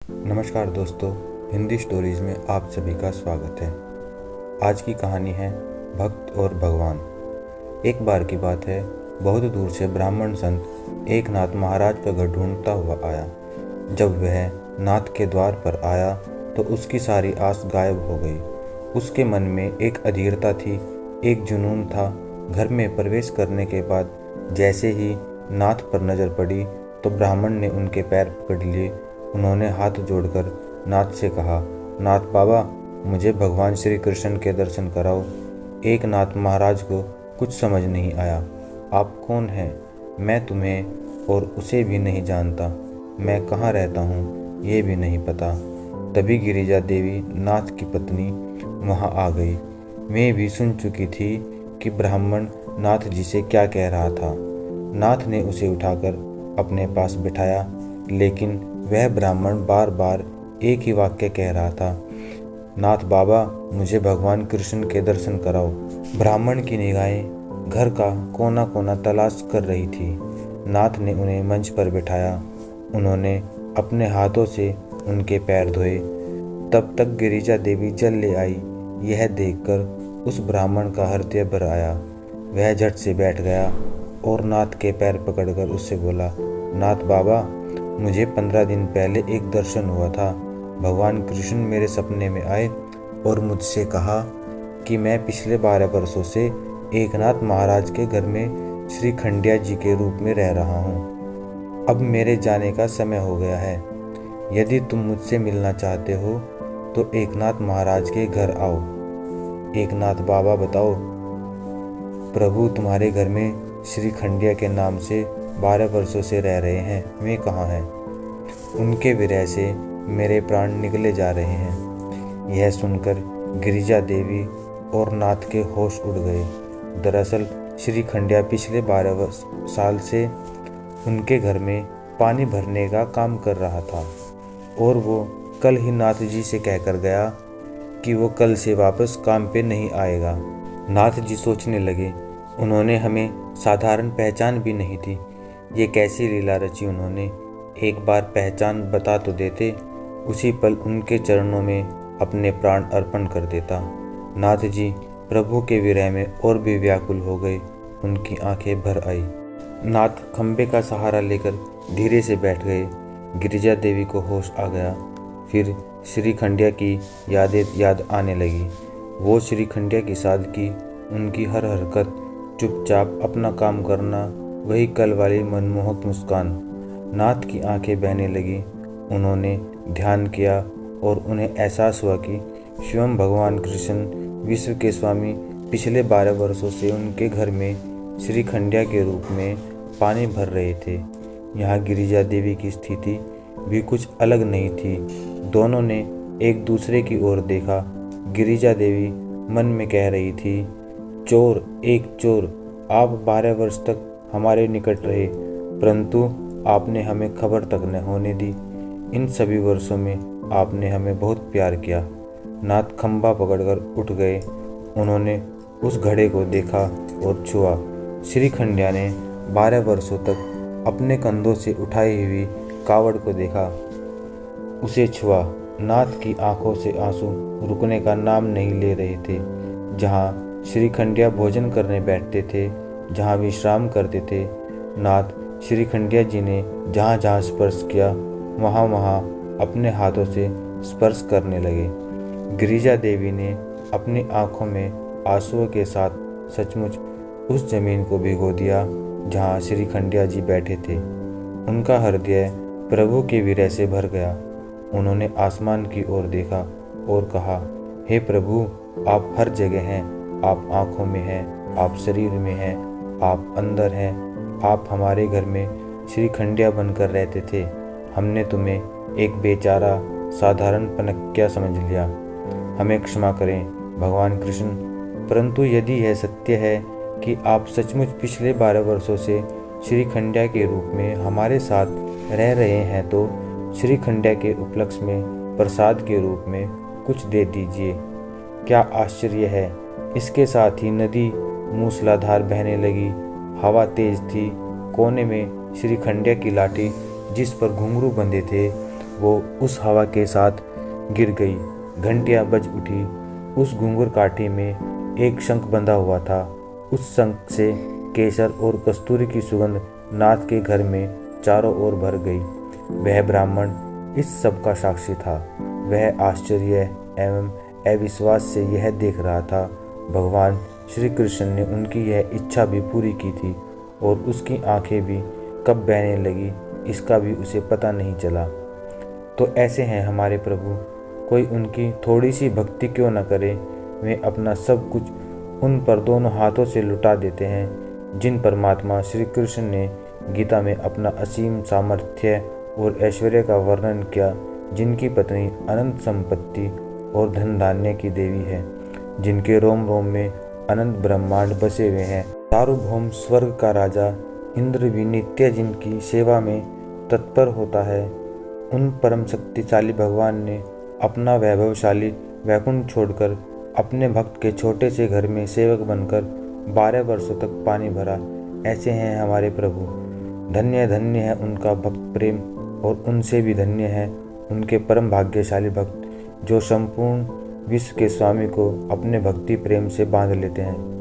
नमस्कार दोस्तों, हिंदी स्टोरीज में आप सभी का स्वागत है। आज की कहानी है भक्त और भगवान। एक बार की बात है, बहुत दूर से ब्राह्मण संत एक नाथ महाराज का घर ढूंढता हुआ आया। जब वह नाथ के द्वार पर आया तो उसकी सारी आस गायब हो गई। उसके मन में एक अधीरता थी, एक जुनून था। घर में प्रवेश करने के बाद जैसे ही नाथ पर नजर पड़ी तो ब्राह्मण ने उनके पैर पकड़ लिए। उन्होंने हाथ जोड़कर नाथ से कहा, नाथ बाबा, मुझे भगवान श्री कृष्ण के दर्शन कराओ। एक नाथ महाराज को कुछ समझ नहीं आया। आप कौन हैं? मैं तुम्हें और उसे भी नहीं जानता। मैं कहाँ रहता हूँ ये भी नहीं पता। तभी गिरिजा देवी, नाथ की पत्नी, वहाँ आ गई। मैं भी सुन चुकी थी कि ब्राह्मण नाथ जी से क्या कह रहा था। नाथ ने उसे उठाकर अपने पास बिठाया, लेकिन वह ब्राह्मण बार बार एक ही वाक्य कह रहा था, नाथ बाबा, मुझे भगवान कृष्ण के दर्शन कराओ। ब्राह्मण की निगाहें घर का कोना कोना तलाश कर रही थी। नाथ ने उन्हें मंच पर बिठाया। उन्होंने अपने हाथों से उनके पैर धोए। तब तक गिरिजा देवी जल ले आई। यह देखकर उस ब्राह्मण का हृदय भर आया। वह झट से बैठ गया और नाथ के पैर पकड़कर उससे बोला, नाथ बाबा, मुझे 15 दिन पहले एक दर्शन हुआ था। भगवान कृष्ण मेरे सपने में आए और मुझसे कहा कि मैं पिछले 12 वर्षों से एकनाथ महाराज के घर में श्री खंडिया जी के रूप में रह रहा हूँ। अब मेरे जाने का समय हो गया है। यदि तुम मुझसे मिलना चाहते हो तो एकनाथ महाराज के घर आओ। एकनाथ बाबा बताओ, प्रभु तुम्हारे घर में श्री खंडिया के नाम से 12 वर्षों से रह रहे हैं, वे कहाँ हैं? उनके विरह से मेरे प्राण निकले जा रहे हैं। यह सुनकर गिरिजा देवी और नाथ के होश उड़ गए। दरअसल श्री खंडिया पिछले 12 साल से उनके घर में पानी भरने का काम कर रहा था और वो कल ही नाथ जी से कहकर गया कि वो कल से वापस काम पे नहीं आएगा। नाथ जी सोचने लगे, उन्होंने हमें साधारण पहचान भी नहीं दी। ये कैसी लीला रची उन्होंने। एक बार पहचान बता तो देते, उसी पल उनके चरणों में अपने प्राण अर्पण कर देता। नाथ जी प्रभु के विरह में और भी व्याकुल हो गए। उनकी आंखें भर आई। नाथ खंबे का सहारा लेकर धीरे से बैठ गए। गिरिजा देवी को होश आ गया। फिर श्री खंडिया की यादें याद आने लगी। वो श्री खंडिया की सादगी, उनकी हर हरकत, चुपचाप अपना काम करना, वही कल वाली मनमोहक मुस्कान। नाथ की आंखें बहने लगी। उन्होंने ध्यान किया और उन्हें एहसास हुआ कि स्वयं भगवान कृष्ण, विश्व के स्वामी, पिछले 12 वर्षों से उनके घर में श्री खंडिया के रूप में पानी भर रहे थे। यहाँ गिरिजा देवी की स्थिति भी कुछ अलग नहीं थी। दोनों ने एक दूसरे की ओर देखा। गिरिजा देवी मन में कह रही थी, चोर, एक चोर। आप 12 वर्ष तक हमारे निकट रहे, परंतु आपने हमें खबर तक न होने दी। इन सभी वर्षों में आपने हमें बहुत प्यार किया। नाथ खंबा पकड़कर उठ गए। उन्होंने उस घड़े को देखा और छुआ। श्री खंडिया ने 12 वर्षों तक अपने कंधों से उठाई हुई कावड़ को देखा, उसे छुआ। नाथ की आंखों से आंसू रुकने का नाम नहीं ले रहे थे। जहाँ श्री खंडिया भोजन करने बैठते थे, जहाँ विश्राम करते थे, नाथ श्री खंडिया जी ने जहाँ जहाँ स्पर्श किया, वहाँ वहाँ अपने हाथों से स्पर्श करने लगे। गिरिजा देवी ने अपनी आंखों में आंसुओं के साथ सचमुच उस जमीन को भिगो दिया जहाँ श्री खंडिया जी बैठे थे। उनका हृदय प्रभु के विरह से भर गया। उन्होंने आसमान की ओर देखा और कहा, हे प्रभु, आप हर जगह हैं। आप आँखों में हैं, आप शरीर में हैं, आप अंदर हैं। आप हमारे घर में श्री खंडिया बनकर रहते थे। हमने तुम्हें एक बेचारा साधारण पनक्या समझ लिया। हमें क्षमा करें भगवान कृष्ण, परंतु यदि यह सत्य है कि आप सचमुच पिछले 12 वर्षों से श्री खंडिया के रूप में हमारे साथ रह रहे हैं तो श्री खंडिया के उपलक्ष्य में प्रसाद के रूप में कुछ दे दीजिए। क्या आश्चर्य है। इसके साथ ही नदी मूसलाधार बहने लगी। हवा तेज थी। कोने में श्री खंडिया की लाठी, जिस पर घुंघरू बंधे थे, वो उस हवा के साथ गिर गई। घंटियां बज उठी। उस घुंघरू काठी में एक शंख बंधा हुआ था। उस शंख से केसर और कस्तूरी की सुगंध नाथ के घर में चारों ओर भर गई। वह ब्राह्मण इस सब का साक्षी था। वह आश्चर्य एवं अविश्वास से यह देख रहा था। भगवान श्री कृष्ण ने उनकी यह इच्छा भी पूरी की थी और उसकी आंखें भी कब बहने लगी इसका भी उसे पता नहीं चला। तो ऐसे हैं हमारे प्रभु, कोई उनकी थोड़ी सी भक्ति क्यों न करे, वे अपना सब कुछ उन पर दोनों हाथों से लुटा देते हैं। जिन परमात्मा श्री कृष्ण ने गीता में अपना असीम सामर्थ्य और ऐश्वर्य का वर्णन किया, जिनकी पत्नी अनंत संपत्ति और धन धान्य की देवी है, जिनके रोम रोम में अनंत ब्रह्मांड बसे हुए हैं, सार्वभौम स्वर्ग का राजा इंद्र भी नित्य जिनकी सेवा में तत्पर होता है, उन परम शक्तिशाली भगवान ने अपना वैभवशाली वैकुंठ छोड़कर अपने भक्त के छोटे से घर में सेवक बनकर 12 वर्षों तक पानी भरा। ऐसे हैं हमारे प्रभु। धन्य धन्य है उनका भक्त प्रेम और उनसे भी धन्य है उनके परम भाग्यशाली भक्त जो संपूर्ण विश्व के स्वामी को अपने भक्ति प्रेम से बांध लेते हैं।